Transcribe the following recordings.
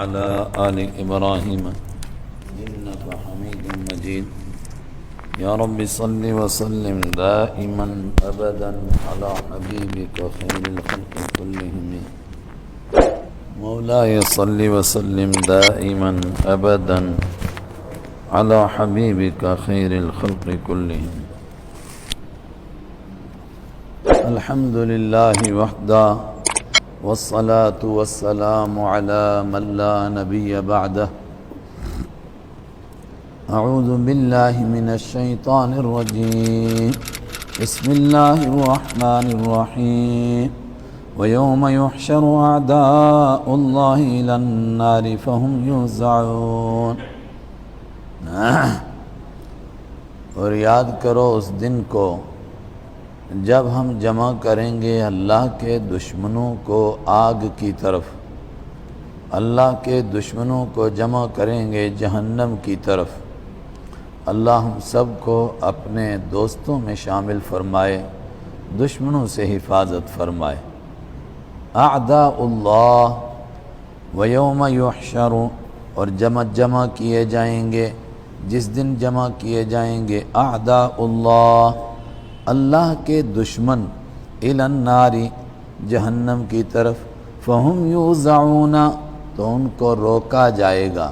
وعلى آل إبراهيم إنك حميد مجيد. يا رب صل وسلم دائما أبدا على حبيبك خير الخلق كلهم. مولاي صل وسلم دائما أبدا على حبيبك خير الخلق كلهم. الحمد لله وحده والصلاة والسلام على من لا نبي بعده. أعوذ بالله من الشيطان الرجيم. بسم الله الرحمن الرحيم. ويوم يحشر أعداء الله إلى النار فهم يوزعون. اور یاد کرو اس دن کو جب ہم جمع کریں گے اللہ کے دشمنوں کو آگ کی طرف، اللہ کے دشمنوں کو جمع کریں گے جہنم کی طرف. اللہ ہم سب کو اپنے دوستوں میں شامل فرمائے، دشمنوں سے حفاظت فرمائے. اعداء اللہ ویوم یحشر، اور جمع کیے جائیں گے جس دن جمع کیے جائیں گے اعداء اللہ، اللہ کے دشمن، الی النار، جہنم کی طرف. فہم یوزعون، تو ان کو روکا جائے گا.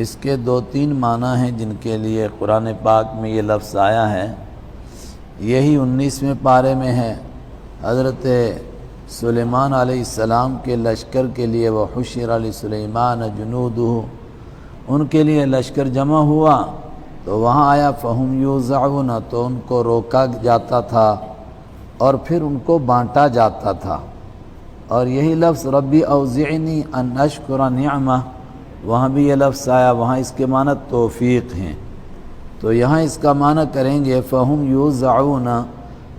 اس کے 2-3 معنی ہیں جن کے لیے قرآن پاک میں یہ لفظ آیا ہے. یہی 19ویں پارے میں ہے. حضرت سلیمان علیہ السلام کے لشکر کے لیے وحشر لسلیمان جنودہ، ان کے لیے لشکر جمع ہوا تو وہاں آیا فہم یوزعون، تو ان کو روکا جاتا تھا اور پھر ان کو بانٹا جاتا تھا. اور یہی لفظ ربی اوزعنی ان اشکر نعمہ، وہاں بھی یہ لفظ آیا، وہاں اس کے معنی توفیق ہیں. تو یہاں اس کا معنی کریں گے فہم یوزعون،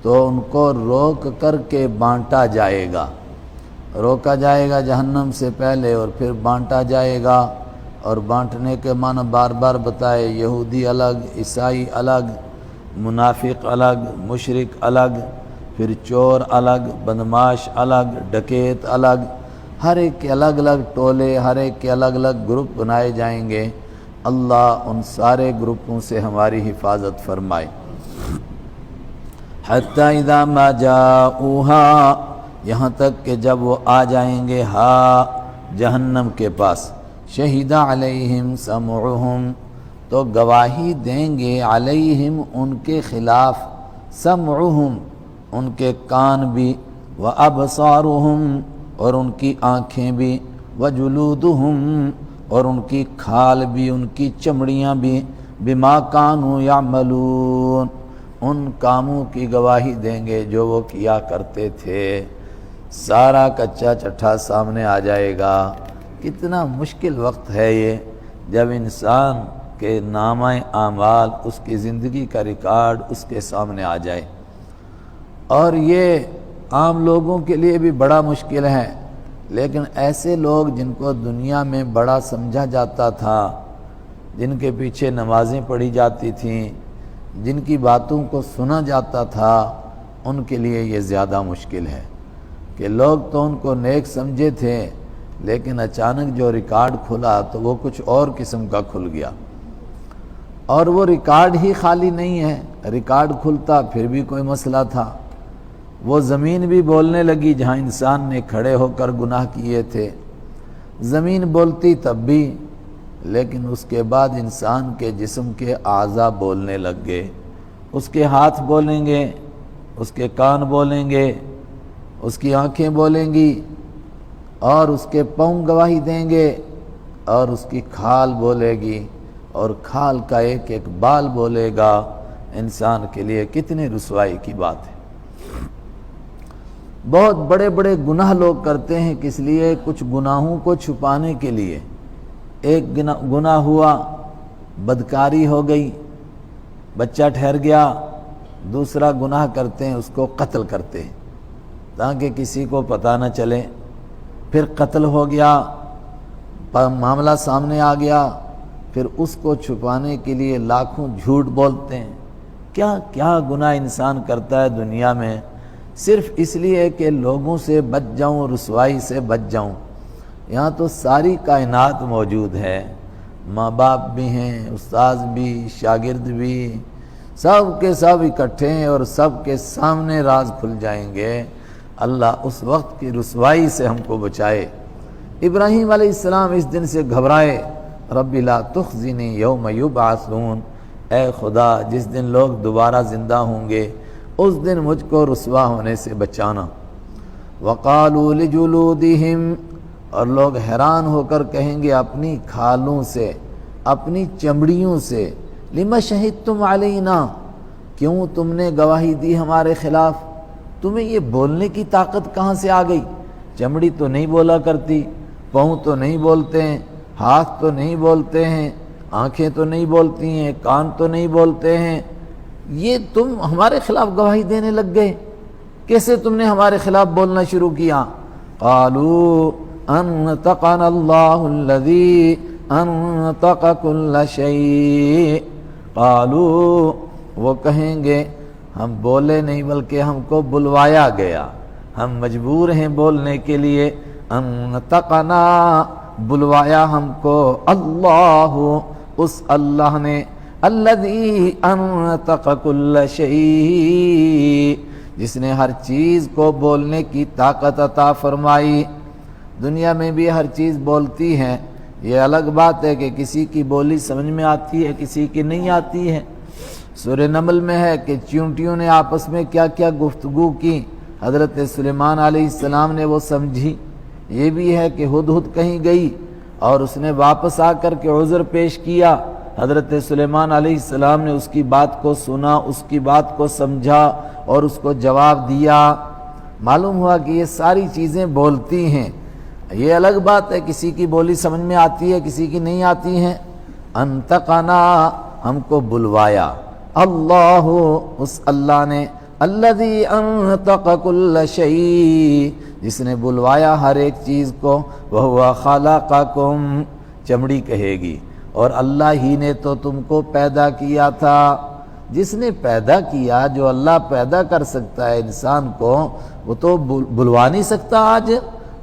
تو ان کو روک کر کے بانٹا جائے گا. روکا جائے گا جہنم سے پہلے اور پھر بانٹا جائے گا. اور بانٹنے کے معنی بار بار بتائے، یہودی الگ، عیسائی الگ، منافق الگ، مشرک الگ، پھر چور الگ، بدماش الگ، ڈکیت الگ. ہر ایک کے الگ الگ ٹولے، ہر ایک کے الگ الگ گروپ بنائے جائیں گے. اللہ ان سارے گروپوں سے ہماری حفاظت فرمائے. حتی اذا ما جاؤوہا، یہاں تک کہ جب وہ آ جائیں گے جہنم کے پاس. شہد علیہم سمعہم، تو گواہی دیں گے علیہم ان کے خلاف، سمعہم ان کے کان بھی، وابصارہم اور ان کی آنکھیں بھی، وجلودہم اور ان کی کھال بھی، ان کی چمڑیاں بھی، بما کانوا یعملون، ان کاموں کی گواہی دیں گے جو وہ کیا کرتے تھے. سارا کچا چٹھا سامنے آ جائے گا. کتنا مشکل وقت ہے یہ جب انسان کے نامہ اعمال، اس کی زندگی کا ریکارڈ اس کے سامنے آ جائے. اور یہ عام لوگوں کے لیے بھی بڑا مشکل ہے، لیکن ایسے لوگ جن کو دنیا میں بڑا سمجھا جاتا تھا، جن کے پیچھے نمازیں پڑھی جاتی تھیں، جن کی باتوں کو سنا جاتا تھا، ان کے لیے یہ زیادہ مشکل ہے کہ لوگ تو ان کو نیک سمجھے تھے، لیکن اچانک جو ریکارڈ کھلا تو وہ کچھ اور قسم کا کھل گیا. اور وہ ریکارڈ ہی خالی نہیں ہے، ریکارڈ کھلتا پھر بھی کوئی مسئلہ تھا. وہ زمین بھی بولنے لگی جہاں انسان نے کھڑے ہو کر گناہ کیے تھے. زمین بولتی تب بھی، لیکن اس کے بعد انسان کے جسم کے اعضاء بولنے لگ گئے. اس کے ہاتھ بولیں گے، اس کے کان بولیں گے، اس کی آنکھیں بولیں گی، اور اس کے پاؤں گواہی دیں گے، اور اس کی کھال بولے گی، اور کھال کا ایک ایک بال بولے گا. انسان کے لیے کتنی رسوائی کی بات ہے. بہت بڑے بڑے گناہ لوگ کرتے ہیں، کس لیے؟ کچھ گناہوں کو چھپانے کے لیے. ایک گناہ ہوا، بدکاری ہو گئی، بچہ ٹھہر گیا. دوسرا گناہ کرتے ہیں، اس کو قتل کرتے ہیں تاکہ کسی کو پتہ نہ چلے. پھر قتل ہو گیا، معاملہ سامنے آ گیا، پھر اس کو چھپانے کے لیے لاکھوں جھوٹ بولتے ہیں. کیا کیا گناہ انسان کرتا ہے دنیا میں، صرف اس لیے کہ لوگوں سے بچ جاؤں، رسوائی سے بچ جاؤں. یہاں تو ساری کائنات موجود ہے، ماں باپ بھی ہیں، استاذ بھی، شاگرد بھی، سب کے سب اکٹھے ہیں اور سب کے سامنے راز کھل جائیں گے۔ اللہ اس وقت کی رسوائی سے ہم کو بچائے۔ ابراہیم علیہ السلام اس دن سے گھبرائے، رب لا تخزنی یوم یبعثون، اے خدا جس دن لوگ دوبارہ زندہ ہوں گے اس دن مجھ کو رسوا ہونے سے بچانا۔ وقالوا لجلودہم، اور لوگ حیران ہو کر کہیں گے اپنی کھالوں سے، اپنی چمڑیوں سے، لما شہدتم علینا، کیوں تم نے گواہی دی ہمارے خلاف؟ تمہیں یہ بولنے کی طاقت کہاں سے آ گئی؟ چمڑی تو نہیں بولا کرتی، پاؤں تو نہیں بولتے ہیں، ہاتھ تو نہیں بولتے ہیں، آنکھیں تو نہیں بولتی ہیں، کان تو نہیں بولتے ہیں، یہ تم ہمارے خلاف گواہی دینے لگ گئے؟ کیسے تم نے ہمارے خلاف بولنا شروع کیا؟ قالوا انطقنا اللہ الذی انطق کل شیء، قالوا، وہ کہیں گے ہم بولے نہیں بلکہ ہم کو بلوایا گیا، ہم مجبور ہیں بولنے کے لیے۔ انطقنا، بلوایا ہم کو، اللہ، اس اللہ نے، الذی انطق کل شیء، جس نے ہر چیز کو بولنے کی طاقت عطا فرمائی۔ دنیا میں بھی ہر چیز بولتی ہے، یہ الگ بات ہے کہ کسی کی بولی سمجھ میں آتی ہے، کسی کی نہیں آتی ہے۔ سورہ نمل میں ہے کہ چیونٹیوں نے آپس میں کیا کیا گفتگو کی، حضرت سلیمان علیہ السلام نے وہ سمجھی۔ یہ بھی ہے کہ ہدہد کہیں گئی اور اس نے واپس آ کر کے عذر پیش کیا، حضرت سلیمان علیہ السلام نے اس کی بات کو سنا، اس کی بات کو سمجھا اور اس کو جواب دیا۔ معلوم ہوا کہ یہ ساری چیزیں بولتی ہیں۔ یہ الگ بات ہے کسی کی بولی سمجھ میں آتی ہے، کسی کی نہیں آتی ہے۔ انطقنا، ہم کو بلوایا، اللہ، اس اللہ نے، الذی انطق کل شیء، جس نے بلوایا ہر ایک چیز کو، وہو خلقکم، چمڑی کہے گی، اور اللہ ہی نے تو تم کو پیدا کیا تھا۔ جس نے پیدا کیا، جو اللہ پیدا کر سکتا ہے انسان کو، وہ تو بلوا نہیں سکتا آج؟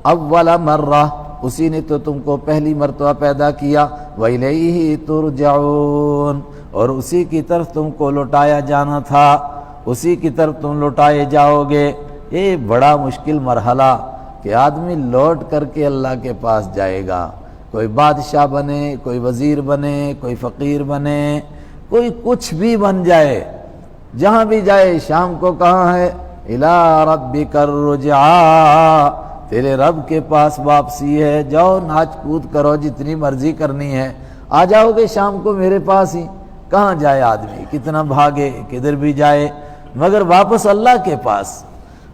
اول مرہ، اسی نے تو تم کو پہلی مرتبہ پیدا کیا، وَإِلَيْهِ تُرْجَعُونَ، اور اسی کی طرف تم کو لوٹایا جانا تھا، اسی کی طرف تم لوٹائے جاؤ گے۔ یہ بڑا مشکل مرحلہ کہ آدمی لوٹ کر کے اللہ کے پاس جائے گا، کوئی بادشاہ بنے، کوئی وزیر بنے، کوئی فقیر بنے، کوئی کچھ بھی بن جائے، جہاں بھی جائے شام کو کہاں ہے؟ اِلَىٰ رَبِّكَ الرُّجْعَىٰ، تیرے رب کے پاس واپسی ہے، جاؤ ناچ کود کرو جتنی مرضی کرنی ہے، آ جاؤ گے شام کو میرے پاس ہی۔ کہاں جائے آدمی، کتنا بھاگے، کدھر بھی جائے، مگر واپس اللہ کے پاس۔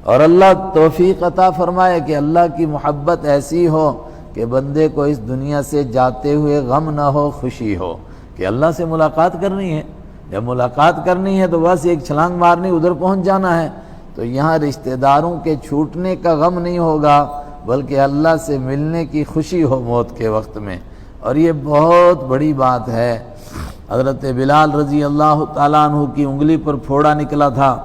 اور اللہ توفیق عطا فرمائے کہ اللہ کی محبت ایسی ہو کہ بندے کو اس دنیا سے جاتے ہوئے غم نہ ہو، خوشی ہو کہ اللہ سے ملاقات کرنی ہے۔ جب ملاقات کرنی ہے تو بس ایک چھلانگ مارنی، ادھر پہنچ جانا ہے، تو یہاں رشتہ داروں کے چھوٹنے کا غم نہیں ہوگا بلکہ اللہ سے ملنے کی خوشی ہو موت کے وقت میں۔ اور یہ بہت بڑی بات ہے۔ حضرت بلال رضی اللہ تعالیٰ عنہ کی انگلی پر پھوڑا نکلا تھا،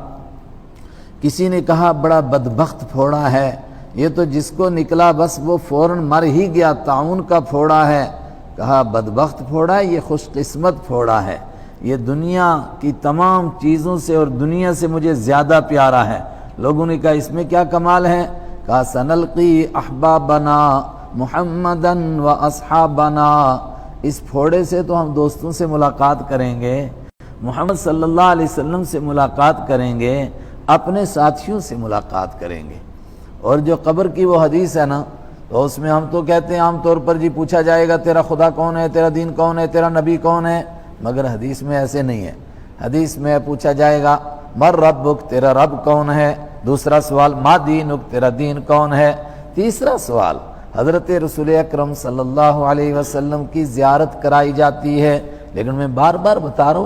کسی نے کہا بڑا بدبخت پھوڑا ہے، یہ تو جس کو نکلا بس وہ فوراً مر ہی گیا، طاعون کا پھوڑا ہے۔ کہا بدبخت پھوڑا ہے، یہ خوش قسمت پھوڑا ہے، یہ دنیا کی تمام چیزوں سے اور دنیا سے مجھے زیادہ پیارا ہے۔ لوگوں نے کہا اس میں کیا کمال ہے؟ کہا سنلقی احبابنا محمدن و اصحابنا، اس پھوڑے سے تو ہم دوستوں سے ملاقات کریں گے، محمد صلی اللہ علیہ وسلم سے ملاقات کریں گے، اپنے ساتھیوں سے ملاقات کریں گے۔ اور جو قبر کی وہ حدیث ہے نا، تو اس میں ہم تو کہتے ہیں عام طور پر جی پوچھا جائے گا تیرا خدا کون ہے، تیرا دین کون ہے، تیرا نبی کون ہے، مگر حدیث میں ایسے نہیں ہے۔ حدیث میں پوچھا جائے گا مر ربک، تیرا رب کون ہے، دوسرا سوال ما دینک، تیرا دین کون ہے، تیسرا سوال حضرت رسول اکرم صلی اللہ علیہ وسلم کی زیارت کرائی جاتی ہے۔ لیکن میں بار بار بتا رہا ہوں